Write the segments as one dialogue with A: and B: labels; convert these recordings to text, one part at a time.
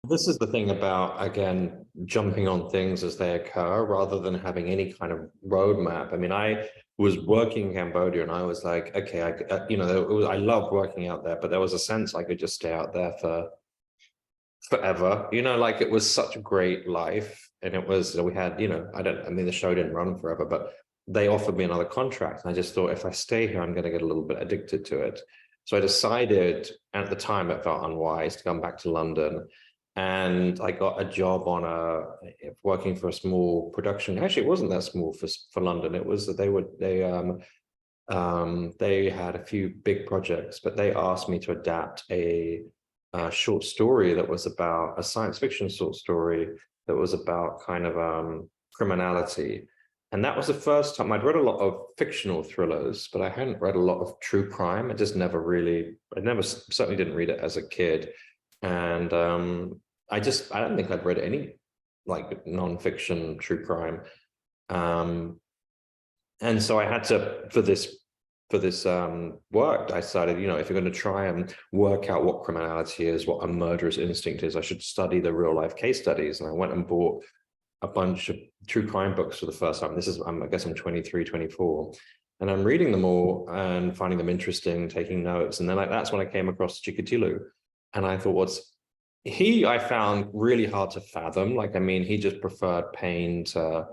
A: This is the thing about, again, jumping on things as they occur rather than having any kind of roadmap. I mean, I was working in Cambodia and I was like, okay, I loved working out there, but there was a sense I could just stay out there for forever. Like it was such a great life. And we had, I mean, the show didn't run forever, but they offered me another contract. And I just thought, if I stay here, I'm going to get a little bit addicted to it. So I decided, at the time it felt unwise to come back to London. And I got a job working for a small production. Actually, it wasn't that small for London. It was that they had a few big projects, but they asked me to adapt a short story that was about a science fiction short story that was about kind of criminality. And that was the first time I'd read a lot of fictional thrillers, but I hadn't read a lot of true crime. I certainly didn't read it as a kid. And I don't think I'd read any like nonfiction true crime. And so I had to, for this work, I decided, if you're going to try and work out what criminality is, what a murderous instinct is, I should study the real life case studies. And I went and bought a bunch of true crime books for the first time. I guess I'm 23, 24. And I'm reading them all and finding them interesting, taking notes. And then that's when I came across Chikatilu. And I thought, I found really hard to fathom. Like, I mean, he just preferred pain to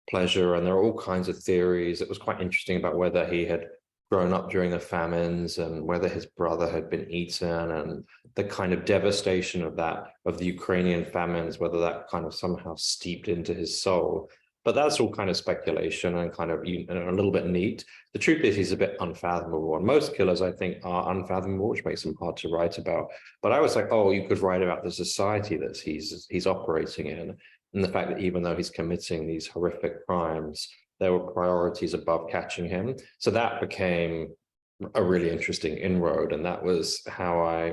A: pleasure. And there are all kinds of theories. It was quite interesting about whether he had grown up during the famines and whether his brother had been eaten, and the kind of devastation of the Ukrainian famines, whether that kind of somehow steeped into his soul. But that's all kind of speculation and kind of a little bit neat. The truth is he's a bit unfathomable. And most killers, I think, are unfathomable, which makes them hard to write about. But I was like, oh, you could write about the society that he's operating in, and the fact that even though he's committing these horrific crimes, there were priorities above catching him. So that became a really interesting inroad. And that was how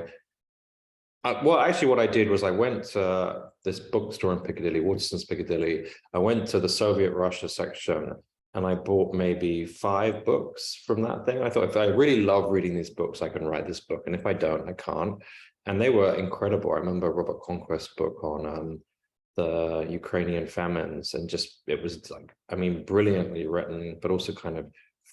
A: well, actually what I did was I went to this bookstore in Piccadilly, Waterston's Piccadilly. I went to the Soviet Russia section and I bought maybe 5 books from that thing. I thought, if I really love reading these books, I can write this book. And if I don't, I can't. And they were incredible. I remember Robert Conquest's book on the Ukrainian famines, and it was like, I mean, brilliantly written, but also kind of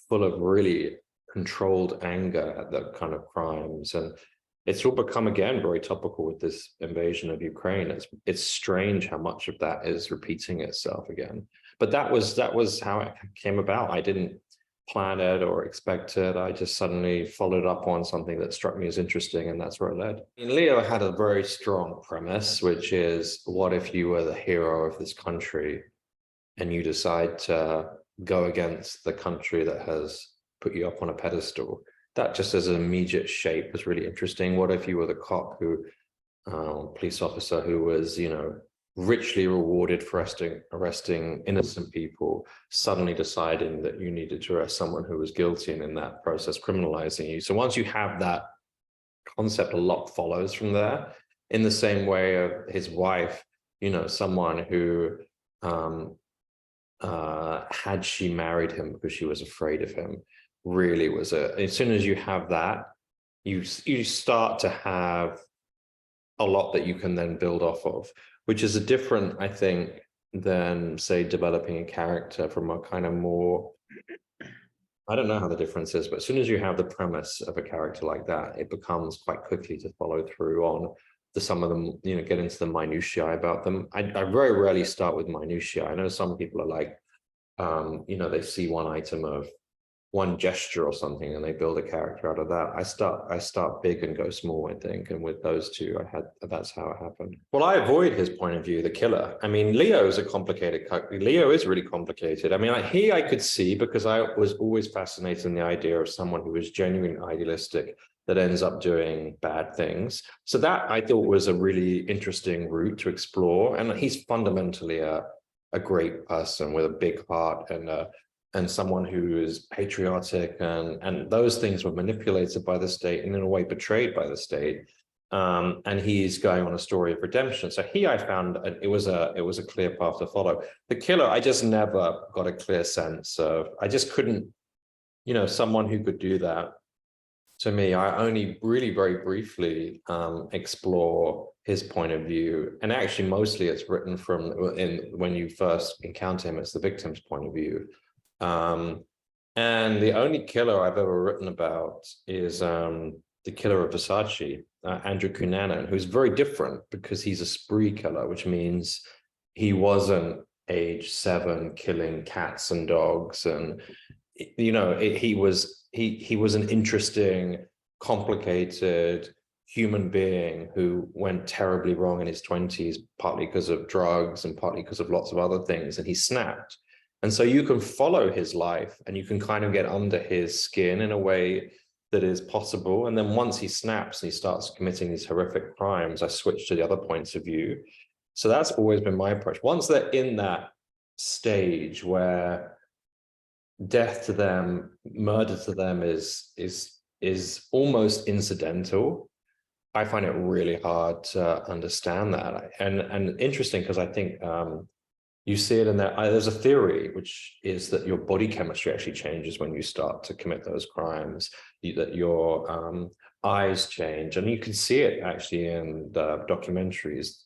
A: full of really controlled anger at the kind of crimes. And it's all become, again, very topical with this invasion of Ukraine. It's strange how much of that is repeating itself again. But that was how it came about. I didn't plan it or expect it. I just suddenly followed up on something that struck me as interesting, and that's where it led. And Leo had a very strong premise, which is, what if you were the hero of this country and you decide to go against the country that has put you up on a pedestal? That just as an immediate shape was really interesting. What if you were the cop police officer who was, richly rewarded for arresting innocent people, suddenly deciding that you needed to arrest someone who was guilty, and in that process criminalizing you? So once you have that concept, a lot follows from there. In the same way of his wife, someone who had she married him because she was afraid of him, really was as soon as you have that, you start to have a lot that you can then build off of, which is a different, I think, than, say, developing a character from a kind of more, I don't know how the difference is, but as soon as you have the premise of a character like that, it becomes quite quickly to follow through on some of them, get into the minutiae about them. I very rarely start with minutiae. I know some people are like, they see one item of one gesture or something and they build a character out of that. I start big and go small, I think. And with those two, that's how it happened. Well, I avoid his point of view, the killer. I mean, Leo is Leo is really complicated. I mean, I could see, because I was always fascinated in the idea of someone who was genuinely idealistic that ends up doing bad things. So that I thought was a really interesting route to explore. And he's fundamentally a great person with a big heart, and someone who is patriotic, and those things were manipulated by the state and in a way betrayed by the state. And he's going on a story of redemption. So I found it was a clear path to follow. The killer, I just never got a clear sense of. I just couldn't, someone who could do that. To me, I only really very briefly explore his point of view. And actually, mostly it's written from when you first encounter him, it's the victim's point of view. And the only killer I've ever written about is the killer of Versace, Andrew Cunanan, who's very different because he's a spree killer, which means he wasn't age 7 killing cats and dogs. And, you know, he was an interesting, complicated human being who went terribly wrong in his 20s, partly because of drugs and partly because of lots of other things. And he snapped. And so you can follow his life and you can kind of get under his skin in a way that is possible. And then once he snaps and he starts committing these horrific crimes, I switch to the other points of view. So that's always been my approach. Once they're in that stage where death to them, murder to them is almost incidental, I find it really hard to understand that. And interesting, because I think you see it in there. There's a theory, which is that your body chemistry actually changes when you start to commit those crimes, that your eyes change. And you can see it actually in the documentaries.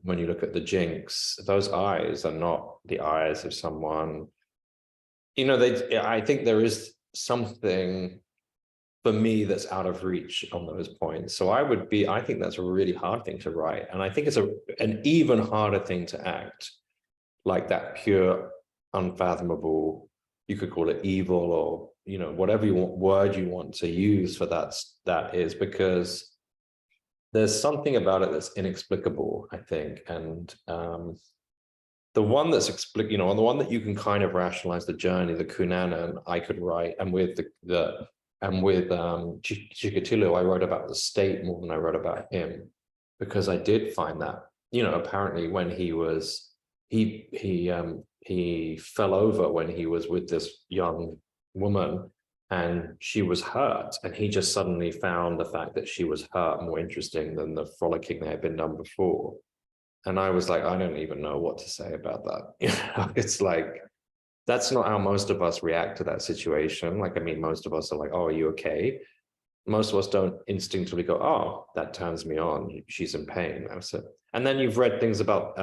A: When you look at the Jinx, those eyes are not the eyes of someone, you know, I think there is something for me that's out of reach on those points. So I think that's a really hard thing to write. And I think it's an even harder thing to act, like that pure, unfathomable, you could call it evil, or, you know, whatever word you want to use for that is, because there's something about it that's inexplicable, I think. And the one that's explicable, you know, on the one that you can kind of rationalize the journey, the Cunanan, I could write, and with Chikatilo, I wrote about the state more than I wrote about him, because I did find that, you know, apparently when he fell over when he was with this young woman and she was hurt, and he just suddenly found the fact that she was hurt more interesting than the frolicking that had been done before. And I was like, I don't even know what to say about that. You know, it's like, that's not how most of us react to that situation. Like, I mean, most of us are like, oh, are you okay? Most of us don't instinctively go, oh, that turns me on. She's in pain. That's it. And then you've read things about,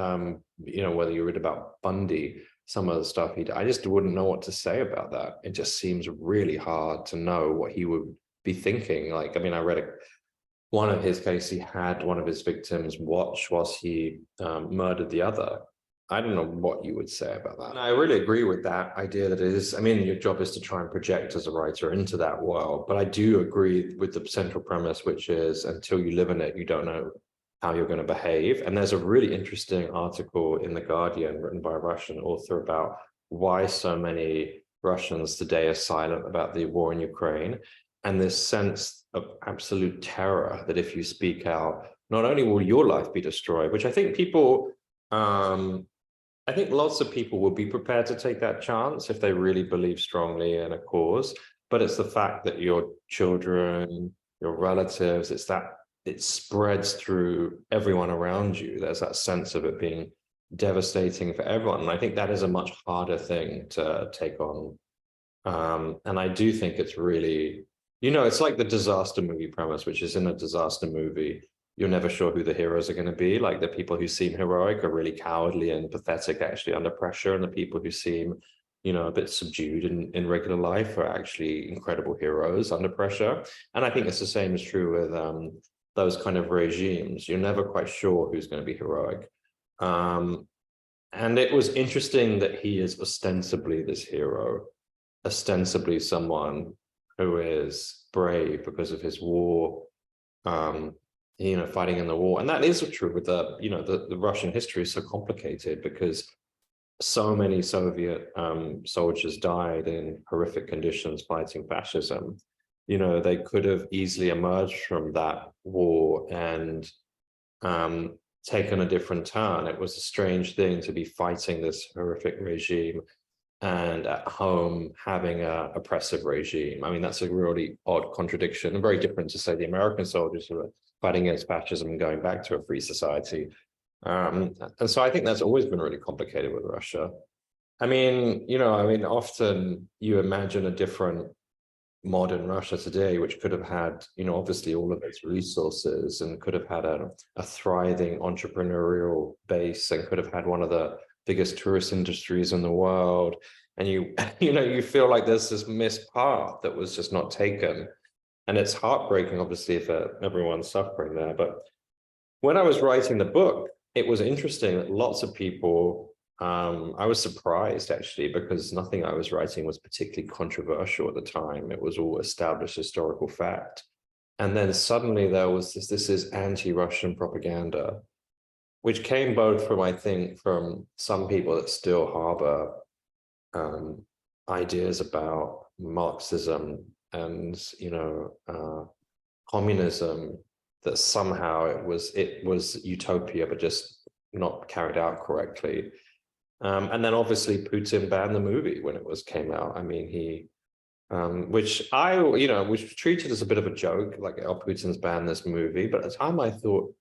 A: you know, whether you read about Bundy, some of the stuff he did, I just wouldn't know what to say about that. It just seems really hard to know what he would be thinking. Like, I mean, I read one of his cases, he had one of his victims watch whilst he murdered the other. I don't know what you would say about that. And I really agree with that idea that it is, I mean, your job is to try and project as a writer into that world, but I do agree with the central premise, which is until you live in it, you don't know how you're going to behave. And there's a really interesting article in The Guardian written by a Russian author about why so many Russians today are silent about the war in Ukraine, and this sense of absolute terror that if you speak out, not only will your life be destroyed, which I think people, I think lots of people would be prepared to take that chance if they really believe strongly in a cause, but it's the fact that your children, your relatives, it's that it spreads through everyone around you. There's that sense of it being devastating for everyone. And I think that is a much harder thing to take on. And I do think it's really, you know, it's like the disaster movie premise, which is in a disaster movie, you're never sure who the heroes are going to be. Like the people who seem heroic are really cowardly and pathetic actually under pressure. And the people who seem, you know, a bit subdued in regular life are actually incredible heroes under pressure. And I think it's the same is true with those kind of regimes. You're never quite sure who's going to be heroic. And it was interesting that he is ostensibly this hero, ostensibly someone who is brave because of his war, you know, fighting in the war. And that is true with the, you know, the Russian history is so complicated because so many Soviet soldiers died in horrific conditions fighting fascism. You know, they could have easily emerged from that war and taken a different turn. It was a strange thing to be fighting this horrific regime and at home having an oppressive regime. I mean, that's a really odd contradiction and very different to, say, the American soldiers who are fighting against fascism and going back to a free society. And so I think that's always been really complicated with Russia. I mean, you know, I mean, often you imagine a different modern Russia today, which could have had, obviously all of its resources and could have had a thriving entrepreneurial base and could have had one of the biggest tourist industries in the world. And you feel like there's this missed path that was just not taken. And it's heartbreaking, obviously, for everyone's suffering there. But when I was writing the book, it was interesting that lots of people, I was surprised actually, because nothing I was writing was particularly controversial at the time. It was all established historical fact. And then suddenly there was this is anti-Russian propaganda, which came both from, I think, from some people that still harbor ideas about Marxism and, communism, that somehow it was utopia, but just not carried out correctly. And then obviously Putin banned the movie when it came out. I mean, he, which was treated as a bit of a joke, like, oh, Putin's banned this movie. But at the time I thought,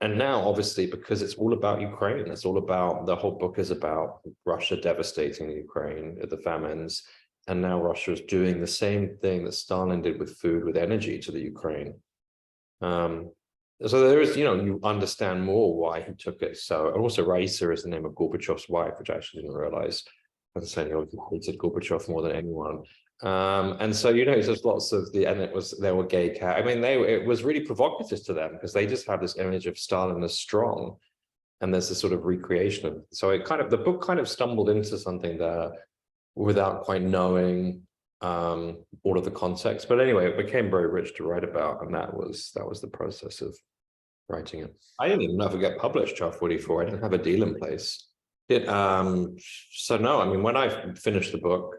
A: and now obviously, because it's all about Ukraine, it's all about, the whole book is about Russia devastating Ukraine, the famines. And now Russia is doing the same thing that Stalin did with food, with energy to the Ukraine. So there is, you understand more why he took it. So, and also Raisa is the name of Gorbachev's wife, which I actually didn't realize. I was saying, he hated Gorbachev more than anyone. And so, there's lots of there were gay cat. I mean, it was really provocative to them because they just have this image of Stalin as strong. And there's this sort of recreation of, so the book kind of stumbled into something there without quite knowing all of the context. But anyway, it became very rich to write about, and that was the process of writing it. I didn't even know if it get published, Chart 44. I didn't have a deal in place. So no, I mean, when I finished the book,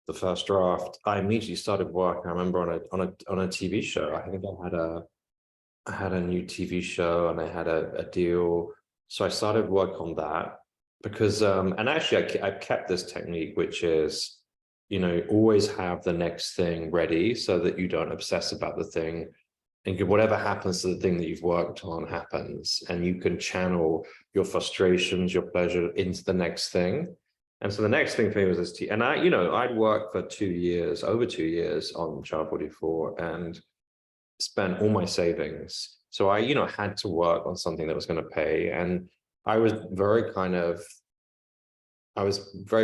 A: the first draft, I immediately started work. I remember on a TV show. I think I had a new TV show and I had a deal. So I started work on that because, and actually I've kept this technique, which is, always have the next thing ready so that you don't obsess about the thing, and whatever happens to the thing that you've worked on happens, and you can channel your frustrations, your pleasure into the next thing. And so the next thing for me was this, and I'd worked for over 2 years on Child 44 and spent all my savings. So I, had to work on something that was going to pay. And I was very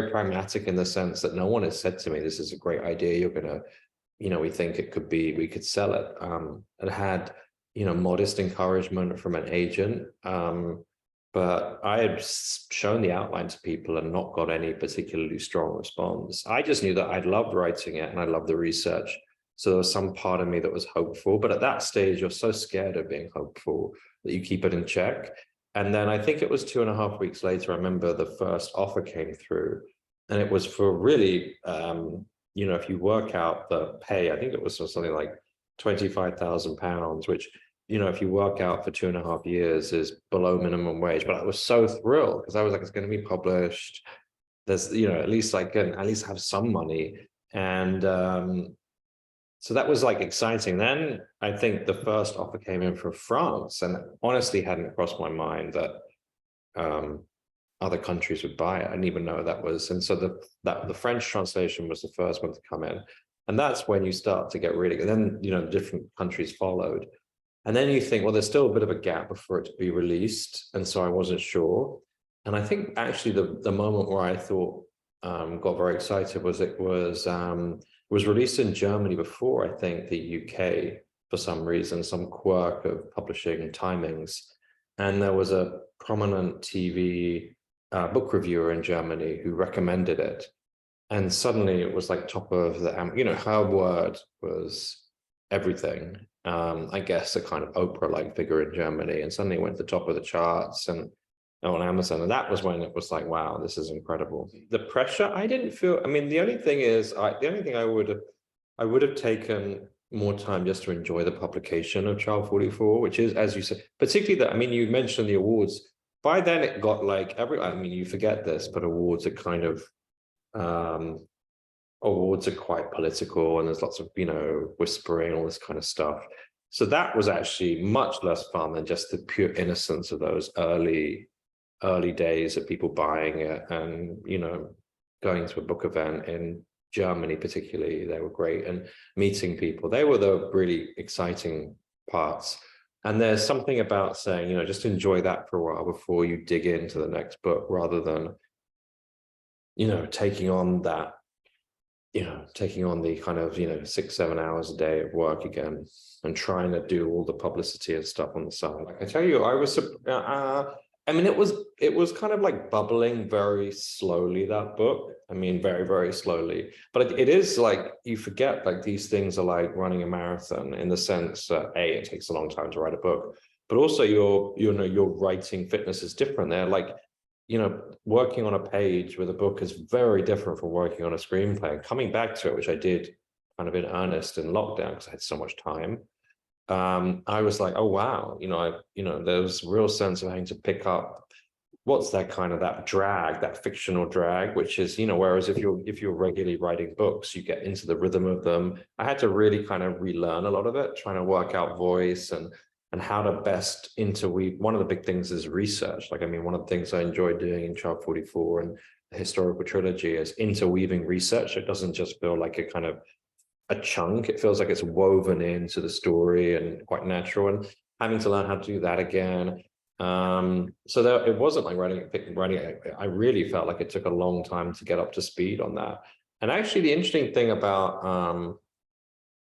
A: pragmatic in the sense that no one has said to me, this is a great idea, you're going to, we think it could be, we could sell it. It had, modest encouragement from an agent. But I had shown the outline to people and not got any particularly strong response. I just knew that I'd loved writing it and I loved the research. So there was some part of me that was hopeful. But at that stage, you're so scared of being hopeful that you keep it in check. And then I think it was 2.5 weeks later, I remember the first offer came through. And it was for really, if you work out the pay, I think it was something like £25,000, which, if you work out for 2.5 years is below minimum wage. But I was so thrilled because I was like, it's going to be published. There's, at least I can at least have some money. And so that was like exciting. Then I think the first offer came in from France, and honestly hadn't crossed my mind that other countries would buy it. I didn't even know that was. And so the French translation was the first one to come in. And that's when you start to get really good. Then, different countries followed. And then you think, well, there's still a bit of a gap before it to be released. And so I wasn't sure. And I think actually the moment where I thought, got very excited was it was released in Germany before, I think, the UK, for some reason, some quirk of publishing timings. And there was a prominent TV book reviewer in Germany who recommended it. And suddenly it was like top of the, her word was everything. I guess a kind of Oprah-like figure in Germany, and suddenly went to the top of the charts and on Amazon. And that was when it was like, wow, this is incredible. The pressure, I didn't feel, I mean, the only thing I would have taken more time just to enjoy the publication of Child 44, which is, as you said, particularly that, I mean, you mentioned the awards. By then it got like you forget this, but awards are kind of, awards are quite political, and there's lots of, whispering, all this kind of stuff. So that was actually much less fun than just the pure innocence of those early days of people buying it and, going to a book event in Germany particularly, they were great. And meeting people, they were the really exciting parts. And there's something about saying, you know, just enjoy that for a while before you dig into the next book, rather than, you know, taking on that, you know, taking on the kind of, you know, 6-7 hours a day of work again and trying to do all the publicity and stuff on the side. Like I tell you, I mean, it was kind of like bubbling very slowly, that book. I mean, very, very slowly. But it is like, you forget like these things are like running a marathon, in the sense that A, it takes a long time to write a book, but also your writing fitness is different. They're like, you know, working on a page with a book is very different from working on a screenplay. And coming back to it, which I did kind of in earnest in lockdown because I had so much time, I was like, oh wow, you know, there's a real sense of having to pick up what's that kind of that drag, that fictional drag, which is, you know, whereas if you're regularly writing books, you get into the rhythm of them. I had to really kind of relearn a lot of it, trying to work out voice and how to best interweave. One of the big things is research. Like, I mean, one of the things I enjoyed doing in Child 44 and the historical trilogy is interweaving research. It doesn't just feel like a kind of a chunk. It feels like it's woven into the story and quite natural, and having to learn how to do that again. So there, it wasn't like writing. I really felt like it took a long time to get up to speed on that. And actually, the interesting thing about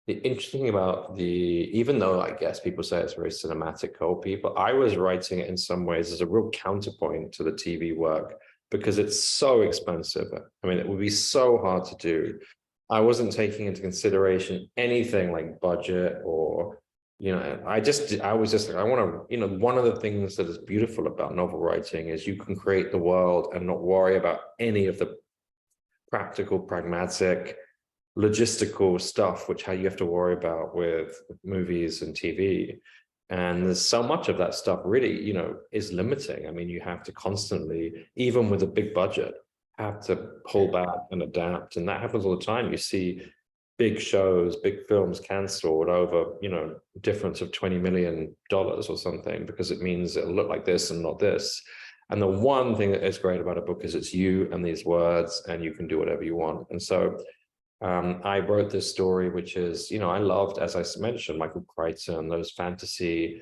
A: even though I guess people say it's very cinematic cult people, I was writing it in some ways as a real counterpoint to the TV work, because it's so expensive. I mean, it would be so hard to do. I wasn't taking into consideration anything like budget or, you know, I was just like, I want to, you know, one of the things that is beautiful about novel writing is you can create the world and not worry about any of the practical, pragmatic, logistical stuff, which how you have to worry about with movies and TV. And there's so much of that stuff really, you know, is limiting. I mean, you have to constantly, even with a big budget, have to pull back and adapt. And that happens all the time. You see big shows, big films canceled over, you know, difference of $20 million or something, because it means it'll look like this and not this. And the one thing that is great about a book is it's you and these words, and you can do whatever you want. And so I wrote this story, which is, you know, I loved, as I mentioned, Michael Crichton, those fantasy,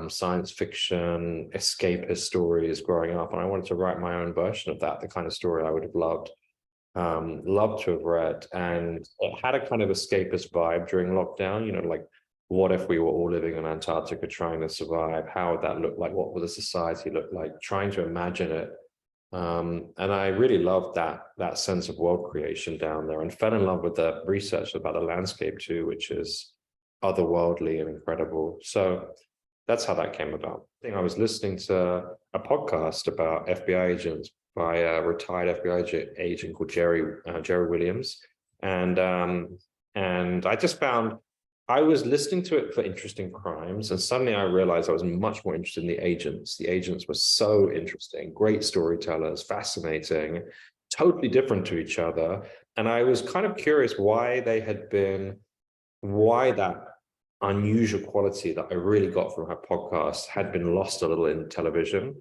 A: science fiction, escapist stories growing up. And I wanted to write my own version of that, the kind of story I would have loved to have read. And it had a kind of escapist vibe during lockdown, you know, like, what if we were all living in Antarctica trying to survive? How would that look like? What would the society look like? Trying to imagine it. And I really loved that sense of world creation down there, and fell in love with the research about the landscape too, which is otherworldly and incredible. So that's how that came about. I think I was listening to a podcast about FBI agents by a retired FBI agent called Jerry Williams, and I just found I was listening to it for interesting crimes, and suddenly I realized I was much more interested in the agents. The agents were so interesting, great storytellers, fascinating, totally different to each other. And I was kind of curious why that unusual quality that I really got from her podcast had been lost a little in television.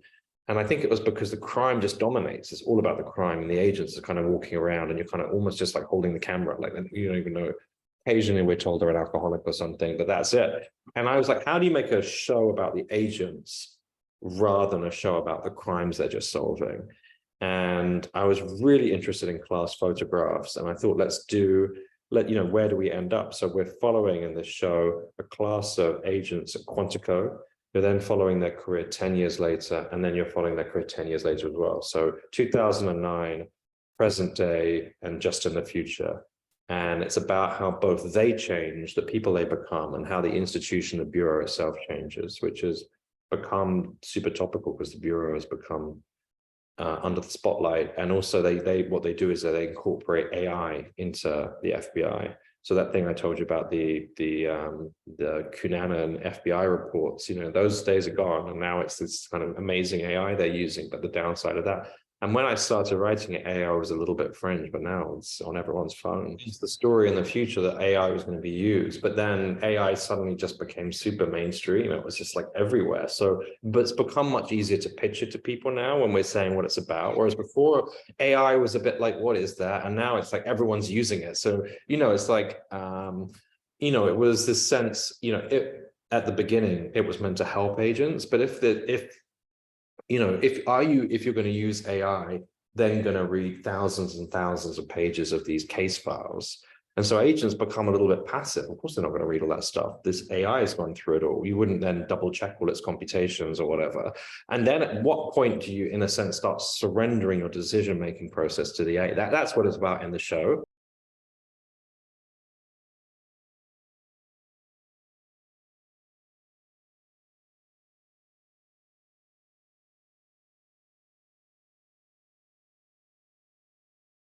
A: And I think it was because the crime just dominates. It's all about the crime, and the agents are kind of walking around, and you're kind of almost just like holding the camera, like you don't even know. Occasionally we're told they're an alcoholic or something, but that's it. And I was like, how do you make a show about the agents rather than a show about the crimes they're just solving? And I was really interested in class photographs, and I thought, where do we end up? So we're following in this show a class of agents at Quantico. You're then following their career 10 years later, and then you're following their career 10 years later as well. So 2009, present day, and just in the future. And it's about how both they change, the people they become, and how the institution, the Bureau itself changes, which has become super topical because the Bureau has become under the spotlight. And also what they do is that they incorporate AI into the FBI. So that thing I told you about the Cunanan FBI reports, you know, those days are gone, and now it's this kind of amazing AI they're using. But the downside of that, And when I started writing it, AI was a little bit fringe, but now it's on everyone's phone. It's the story in the future that AI was going to be used, but then AI suddenly just became super mainstream. It was just like everywhere. So, but it's become much easier to pitch it to people now when we're saying what it's about. Whereas before, AI was a bit like, what is that? And now it's like everyone's using it. So, it's like, it was this sense, at the beginning, it was meant to help agents, but if you're going to use AI, then going to read thousands and thousands of pages of these case files. And so agents become a little bit passive. Of course, they're not going to read all that stuff. This AI has gone through it all. You wouldn't then double check all its computations or whatever. And then at what point do you, in a sense, start surrendering your decision-making process to the AI? That's what it's about in the show.